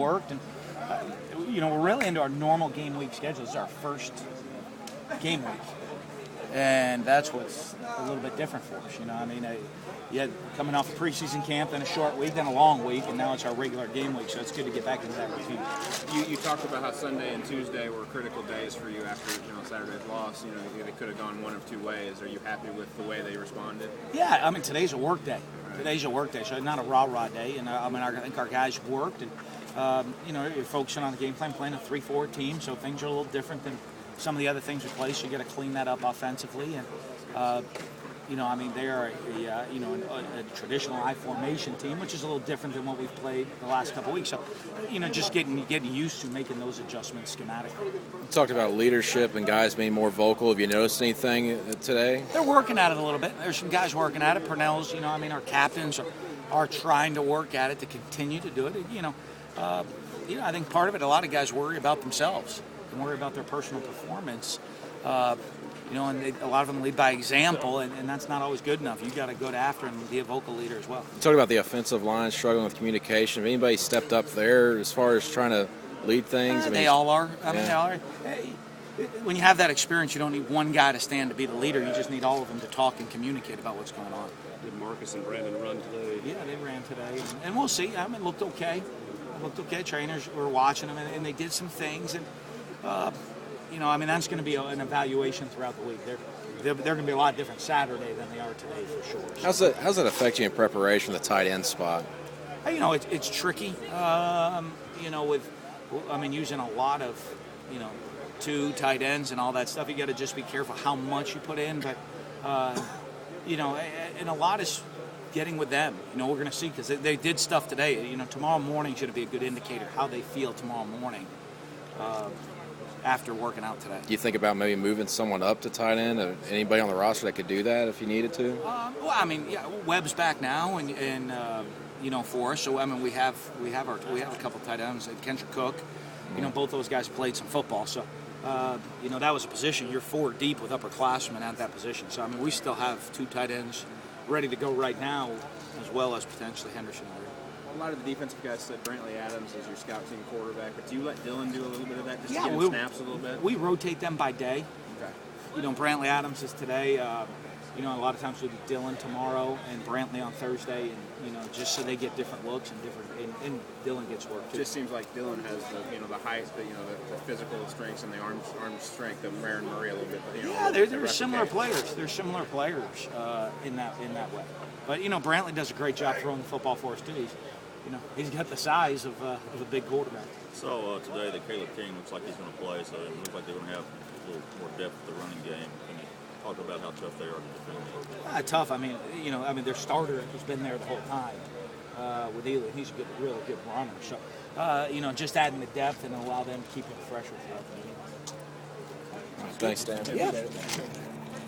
worked, and we're really into our normal game week schedule. This is our first game week, and that's what's a little bit different for us. You had coming off a preseason camp, then a short week, then a long week, and now it's our regular game week. So it's good to get back into that routine. You talked about how Sunday and Tuesday were critical days for you after Saturday's loss. They could have gone one of two ways. Are you happy with the way they responded? Yeah, today's a work day. Today's a work day, so not a rah-rah day. And I think our guys worked, and you're focusing on the game plan, playing a 3-4 team, so things are a little different than some of the other things we play. So you got to clean that up offensively, and they are a traditional I formation team, which is a little different than what we've played the last couple of weeks. So, just getting used to making those adjustments schematically. You talked about leadership and guys being more vocal. Have you noticed anything today? They're working at it a little bit. There's some guys working at it. Purnell's, our captains are trying to work at it to continue to do it. I think part of it, a lot of guys worry about themselves and worry about their personal performance. And a lot of them lead by example, and that's not always good enough. You got to go after and be a vocal leader as well. You talked about the offensive line struggling with communication. Have anybody stepped up there as far as trying to lead things? They all are. They all are. When you have that experience, you don't need one guy to stand to be the leader. You just need all of them to talk and communicate about what's going on. Did Marcus and Brandon run today? Yeah, they ran today, and we'll see. It looked okay. Trainers were watching them, and they did some things, and that's going to be an evaluation throughout the week. They're going to be a lot different Saturday than they are today for sure. How's that affect you in preparation, the tight end spot? It's tricky. Using a lot of, two tight ends and all that stuff. You got to just be careful how much you put in, but and a lot is getting with them. We're going to see because they did stuff today. Tomorrow morning should be a good indicator how they feel tomorrow morning. After working out today. Do you think about maybe moving someone up to tight end? Or anybody on the roster that could do that if you needed to? Webb's back now, and for us. So we have a couple tight ends. Kendrick Cook, both those guys played some football. So that was a position. You're 4 deep with upperclassmen at that position. So we still have 2 tight ends ready to go right now, as well as potentially Henderson. A lot of the defensive guys said Brantley Adams is your scout team quarterback, but do you let Dylan do a little bit of that just to get him snaps a little bit? We rotate them by day. Okay. Brantley Adams is today. A lot of times we do Dylan tomorrow and Brantley on Thursday, and just so they get different looks and Dylan gets work too. It just seems like Dylan has the height, the physical strengths and the arm strength of Aaron Murray a little bit. They're similar players. They're similar players in that way. But Brantley does a great job throwing the football for us too. He's got the size of a big quarterback. So today that Caleb King looks like he's going to play, so it looks like they're going to have a little more depth to the running game. Can you talk about how tough they are to defend? Tough. Their starter has been there the whole time with Ely. He's a really good runner. So, just adding the depth and allow them to keep him fresh with you. Thanks, Dan. Yeah.